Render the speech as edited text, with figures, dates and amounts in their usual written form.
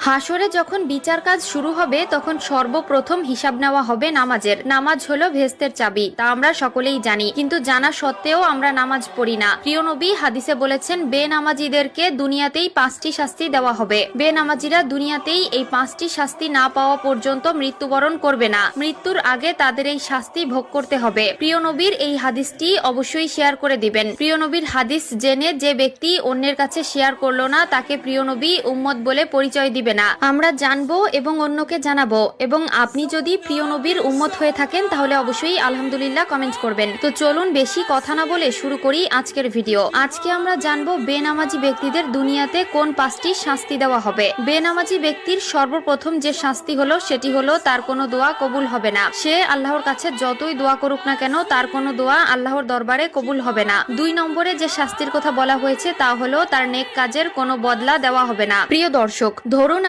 হাসরে যখন বিচার কাজ শুরু হবে তখন সর্বপ্রথম হিসাব নেওয়া হবে নামাজের। নামাজ হলো ভেস্তের চাবি, তা আমরা সকলেই জানি, কিন্তু জানা সত্ত্বেও আমরা নামাজ পড়ি না। প্রিয় নবী হাদিসে বলেছেন, বেনামাজিদেরকে দুনিয়াতেই 5টি শাস্তি দেওয়া হবে। বেনামাজিরা দুনিয়াতেই এই 5টি শাস্তি না পাওয়া পর্যন্ত মৃত্যুবরণ করবে না। মৃত্যুর আগে তাদের এই শাস্তি ভোগ করতে হবে। প্রিয় নবীর এই হাদিসটি অবশ্যই শেয়ার করে দিবেন। প্রিয় নবীর হাদিস জেনে যে ব্যক্তি অন্যের কাছে শেয়ার করলো না, তাকে প্রিয় নবী উম্মত বলে পরিচয় দিবে না। আমরা জানবো এবং অন্যকে জানাবো। এবং আপনি যদি প্রিয় নবীর উম্মত হয়ে থাকেন তাহলে অবশ্যই আলহামদুলিল্লাহ কমেন্ট করবেন। তো চলুন বেশি কথা না বলে শুরু করি আজকের ভিডিও। আজকে আমরা জানবো বেনামাজি ব্যক্তিদের দুনিয়াতে কোন 5টি শাস্তি দেওয়া হবে। বেনামাজি ব্যক্তির সর্বপ্রথম যে শাস্তি হলো সেটি হলো তার কোনো দোয়া কবুল হবে না। সে আল্লাহর কাছে যতই দোয়া করুক না কেন তার কোনো দোয়া আল্লাহর দরবারে কবুল হবে না। 2 নম্বরে যে শাস্তির কথা বলা হয়েছে তা হলো তার নেক কাজের কোনো বদলা দেওয়া হবে না। প্রিয় দর্শক, ধরুন